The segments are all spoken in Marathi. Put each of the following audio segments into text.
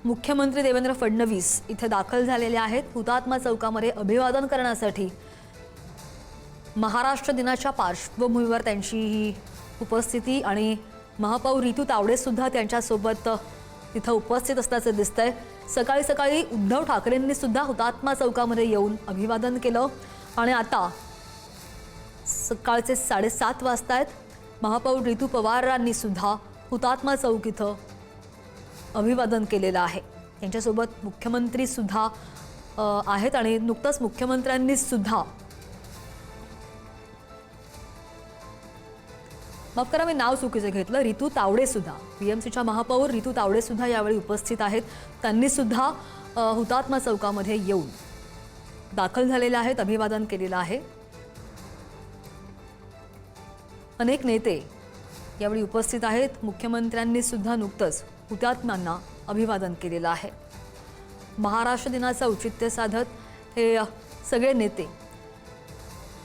मुख्यमंत्री देवेंद्र फडणवीस इथे दाखल झालेले आहेत। हुतात्मा चौकामध्ये अभिवादन करण्यासाठी महाराष्ट्र दिनाच्या पार्श्वभूमीवर त्यांची ही उपस्थिती आणि महापौर रितू तावडे सुद्धा त्यांच्या सोबत तिथे उपस्थित असल्याचे दिसतंय। सकाळी सकाळी उद्धव ठाकरेंनी सुद्धा हुतात्मा चौकामध्ये येऊन अभिवादन केलं आणि आता सकाळचे 7:30 वाजता आहेत। महापौर रितू पवारांनी सुद्धा हुतात्मा चौक इथं अभिवादन केलेलं आहे। त्यांच्यासोबत मुख्यमंत्री सुद्धा आहेत आणि नुकतंच मुख्यमंत्र्यांनी सुद्धा माफ करा मी नाव चुकीचं घेतलं, रितू तावडे सुद्धा बीएमसीच्या महापौर रितू तावडे सुद्धा यावेळी उपस्थित आहेत। त्यांनी सुद्धा हुतात्मा चौकामध्ये येऊन दाखल झालेले आहेत, अभिवादन केलेलं आहे। अनेक नेते यावेळी उपस्थित आहेत। मुख्यमंत्र्यांनी सुद्धा नुकतंच हुतात्म्यांना अभिवादन केलेलं आहे। महाराष्ट्र दिनाचं औचित्य साधत हे सगळे नेते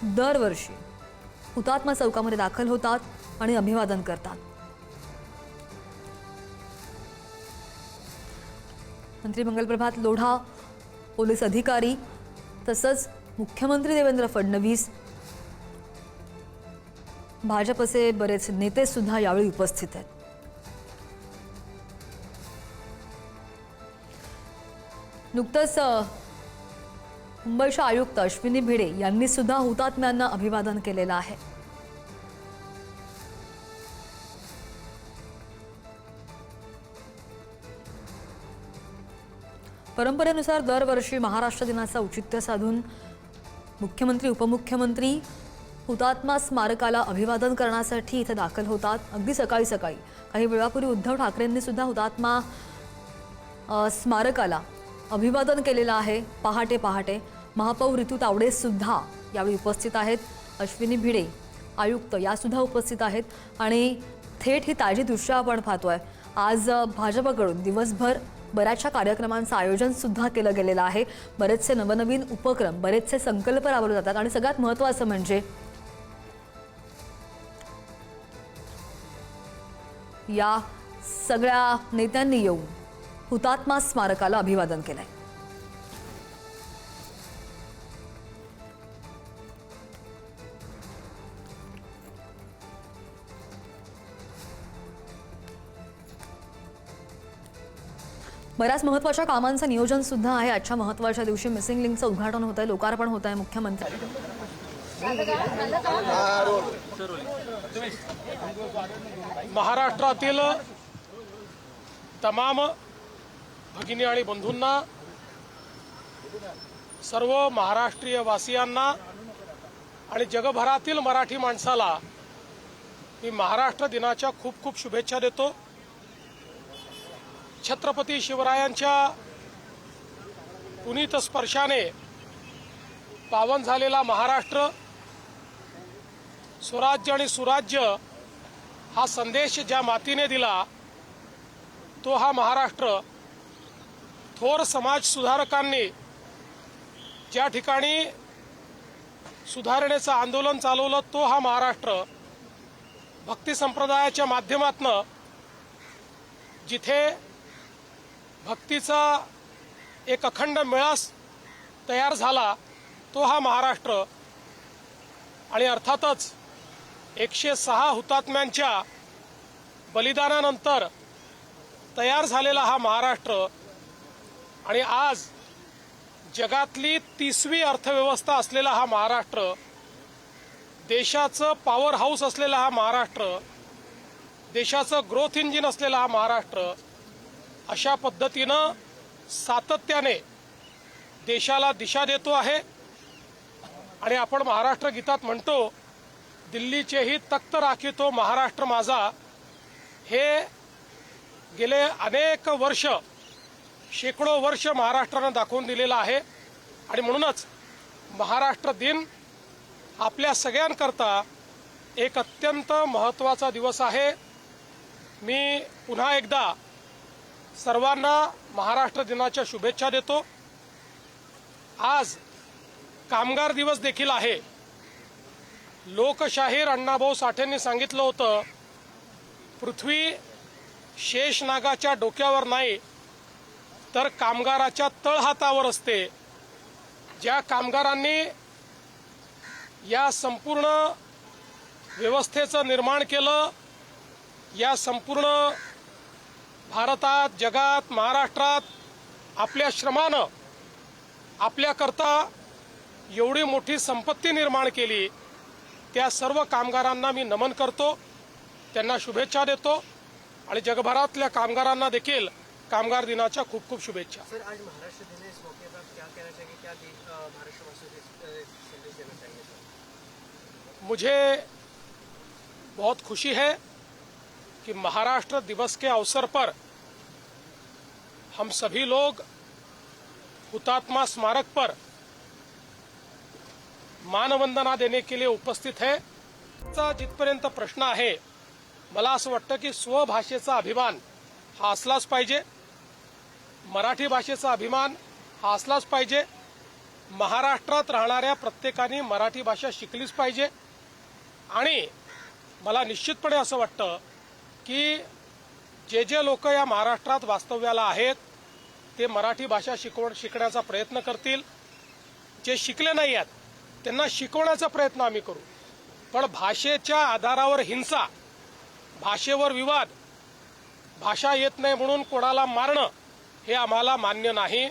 दरवर्षी हुतात्मा चौकामध्ये दाखल होतात आणि अभिवादन करतात। मंत्री मंगलप्रभात लोढा, पोलीस अधिकारी तसंच मुख्यमंत्री देवेंद्र फडणवीस, भाजपचे बरेच नेते सुद्धा यावेळी उपस्थित आहेत। नुकतंच मुंबईच्या आयुक्त अश्विनी भिडे यांनी सुद्धा हुतात्म्यांना अभिवादन केलेलं आहे। परंपरेनुसार दरवर्षी महाराष्ट्र दिनाचं औचित्य साधून मुख्यमंत्री उपमुख्यमंत्री हुतात्मा स्मारकाला अभिवादन करण्यासाठी इथे दाखल होतात। अगदी सकाळी सकाळी काही वेळापूर्वी उद्धव ठाकरेंनी सुद्धा हुतात्मा स्मारकाला अभिवादन केलेलं आहे। पहाटे पहाटे महापौर रितू तावडे सुद्धा यावेळी उपस्थित आहेत। अश्विनी भिडे आयुक्त या सुद्धा उपस्थित आहेत आणि थेट ही ताजी दृश्य आपण पाहतोय। आज भाजपकडून दिवसभर बऱ्याचशा कार्यक्रमांचं आयोजन सुद्धा केलं गेलेलं आहे। बरेचसे नवनवीन उपक्रम, बरेचसे संकल्प राबवले जातात आणि सगळ्यात महत्त्वाचं म्हणजे या सगळ्या नेत्यांनी येऊन हुतात्मा स्मारकाला अभिवादन केलंय। बऱ्याच महत्त्वाच्या कामांचं नियोजन सुद्धा आहे। आजच्या महत्त्वाच्या दिवशी मिसिंग लिंकचं उद्घाटन होत आहे, लोकार्पण होत आहे। मुख्यमंत्री महाराष्ट्रातील तमाम भगिनी आणि बंधूंना, सर्व महाराष्ट्रीय वासियांना आणि जगभरातील मराठी माणसाला मी महाराष्ट्र दिनाच्या खूप खूप शुभेच्छा देतो। छत्रपती शिवरायांच्या पुनीत स्पर्शाने पावन झालेला महाराष्ट्र, स्वराज्य आणि सुराज्य हा संदेश ज्या मातीने दिला तो हा महाराष्ट्र, थोर समाज सुधारकांनी ज्या ठिकाणी सुधारणेचं आंदोलन चालवलं तो हा महाराष्ट्र, भक्ती संप्रदायाच्या माध्यमातून जिथे भक्तीचा एक अखंड मिळास तयार झाला तो हा महाराष्ट्र आणि अर्थातच 106 हुतात्म्यांच्या बलिदानानंतर तयार झालेला हा महाराष्ट्र आणि आज जगातली 30वी अर्थव्यवस्था असलेला हा महाराष्ट्र, देशाचं पॉवर हाऊस असलेला हा महाराष्ट्र, देशाचं ग्रोथ इंजिन असलेला हा महाराष्ट्र अशा पद्धतीनं सातत्याने देशाला दिशा देतो आहे। आणि आपण महाराष्ट्र गीतात म्हणतो, दिल्लीचेही तख्त राखितो महाराष्ट्र माझा। हे गेले अनेक वर्ष, शेकडो वर्ष महाराष्ट्रानं दाखवून दिलेलं आहे आणि म्हणूनच महाराष्ट्र दिन आपल्या सगळ्यांकरता एक अत्यंत महत्त्वाचा दिवस आहे। मी पुन्हा एकदा सर्वांना महाराष्ट्र दिनाच्या शुभेच्छा देतो। आज कामगार दिवस देखील आहे। लोकशाहीर अण्णाभाऊ साठेंनी सांगितलं होतं, पृथ्वी शेष नागाच्या डोक्यावर नाही तर कामगाराच्या तळहातावर असते. ज्या कामगारांनी या संपूर्ण व्यवस्थेचं निर्माण केलं, या संपूर्ण भारतात, जगात, महाराष्ट्रात आपल्या श्रमानं आपल्याकरता एवढी मोठी संपत्ती निर्माण केली, त्या सर्व कामगारांना मी नमन करतो, त्यांना शुभेच्छा देतो आणि जगभरातल्या कामगारांना देखील कामगार दिनाच्या खूप खूप शुभेच्छा. सर, आज महाराष्ट्र दिन है, इस मौके पर आप क्या कहना चाहेंगे, क्या महाराष्ट्र वासियों को संदेश देना चाहेंगे सर? मुझे बहुत खुशी है कि महाराष्ट्र दिवस के अवसर पर हम सभी लोग हुतात्मा स्मारक पर मानवंदना देने के लिए उपस्थित है. जिथपर्यंत प्रश्न आहे, मला असं वाटतं की स्वभाषेचा अभिमान हा असलाच पाहिजे, मराठी भाषेचा अभिमान हा असलाच पाहिजे. महाराष्ट्रात राहणाऱ्या प्रत्येकाने मराठी भाषा शिकलीच पाहिजे आणि मला निश्चितपणे असं वाटतं की जे लोक या महाराष्ट्रात वास्तव्याला आहेत ते मराठी भाषा शिकण्याचा प्रयत्न करतील. जे शिकले नाही आहेत त्यांना शिकवण्याचा प्रयत्न आम्ही करू. पण भाषेच्या आधारावर हिंसा, भाषेवर विवाद, भाषा येत नाही म्हणून कोणाला मारणं हे आम्हाला मान्य नाही.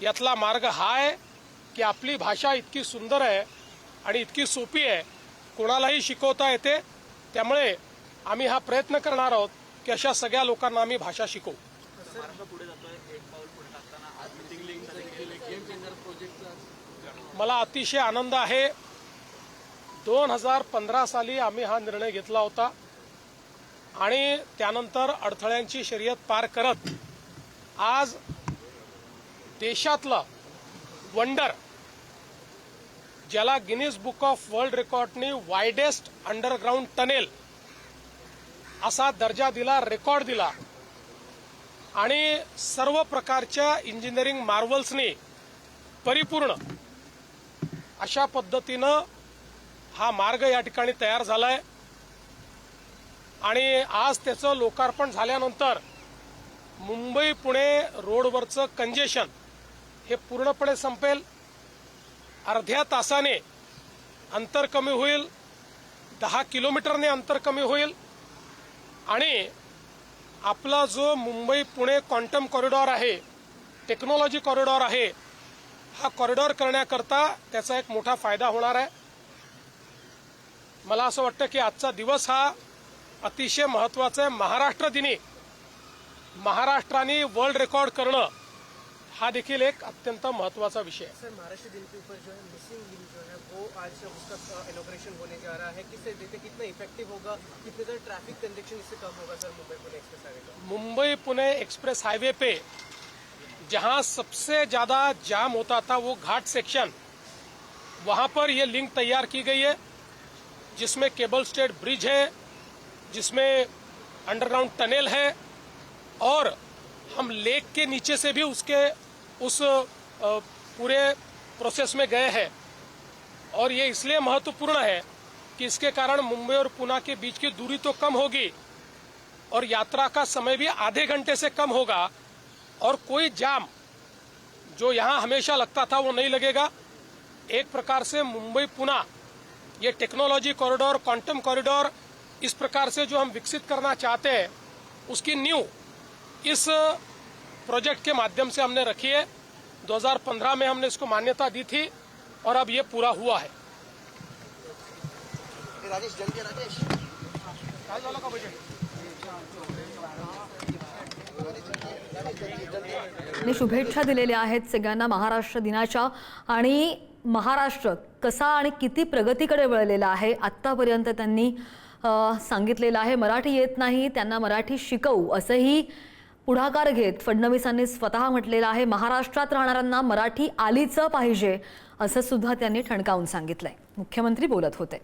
यातला मार्ग हा आहे की आपली भाषा इतकी सुंदर आहे आणि इतकी सोपी आहे, कोणालाही शिकवता येते. त्यामुळे आम्ही हा प्रयत्न करणार आहोत की अशा सगळ्या लोकांना आम्ही भाषा शिकवू. मला अतिशय आनंद आहे. 2015 साली आम्ही हा निर्णय घेतला होता आणि त्यानंतर अडथळ्यांची शर्यत पार करत आज देशातलं वंडर, ज्याला गिनीज बुक ऑफ वर्ल्ड रेकॉर्डने वायडेस्ट अंडरग्राऊंड टनेल असा दर्जा दिला, रेकॉर्ड दिला आणि सर्व प्रकारच्या इंजिनिअरिंग मार्वल्सनी परिपूर्ण अशा पद्धतीनं हा मार्ग या ठिकाणी तयार झालाय आणि आज त्याचं लोकार्पण झाल्यानंतर मुंबई पुणे रोडवरचं कंजेशन हे पूर्णपणे संपेल. अर्ध्या तासाने अंतर कमी होईल, 10 किलोमीटरने अंतर कमी होईल आणि आपला जो मुंबई पुणे क्वांटम कॉरिडॉर आहे, टेक्नॉलॉजी कॉरिडॉर आहे, हा कॉरिडॉर करण्याकरता त्याचा एक मोठा फायदा होणार आहे. मला असं वाटतं की आजचा दिवस हा अतिशय महत्त्वाचा आहे. महाराष्ट्र दिनी महाराष्ट्राने वर्ल्ड रेकॉर्ड करणं हा देखील एक अत्यंत महत्त्वाचा विषय है. सर, महाराष्ट्र दिन के ऊपर जो है मिसिंग लिंक जो है वो आज उसका इनॉग्रेशन होने जा रहा है. किससे देते, कितना इफेक्टिव होगा, कितने ज़्यादा ट्रैफिक कंजेक्शन इससे कम होगा sir Mumbai Pune express highway का? मुंबई पुणे एक्सप्रेस हाईवे पे जहां सबसे ज्यादा जाम होता था वो घाट सेक्शन, वहां पर ये लिंक तैयार की गई है जिसमें केबल स्टेड ब्रिज है, जिसमें अंडरग्राउंड टनल है और हम लेक के नीचे से भी उस पूरे प्रोसेस में गए हैं. और ये इसलिए महत्वपूर्ण है कि इसके कारण मुंबई और पुणे के बीच की दूरी तो कम होगी और यात्रा का समय भी आधे घंटे से कम होगा और कोई जाम जो यहाँ हमेशा लगता था वो नहीं लगेगा. एक प्रकार से मुंबई पुणे ये टेक्नोलॉजी कॉरिडोर, क्वांटम कॉरिडोर इस प्रकार से जो हम विकसित करना चाहते हैं उसकी नींव इस प्रोजेक्ट के माध्यम से हमने रखी है. 2015 में हमने इसको मान्यता दी थी और अब ये पूरा हुआ है. राजेश जंगे, राजेश काय झालं का बजेट? आणि शुभेच्छा दिलेल्या आहेत सगळ्यांना महाराष्ट्र दिनाच्या. आणि महाराष्ट्र कसा आणि किती प्रगतीकडे वळलेला आहे आत्तापर्यंत त्यांनी सांगितलेलं आहे. मराठी येत नाही त्यांना मराठी शिकवू असंही पुढाकार घेत फडणवीसांनी स्वतः म्हटलेलं आहे. महाराष्ट्रात राहणाऱ्यांना मराठी आलीच पाहिजे असं सुद्धा त्यांनी ठणकावून सांगितलंय. मुख्यमंत्री बोलत होते.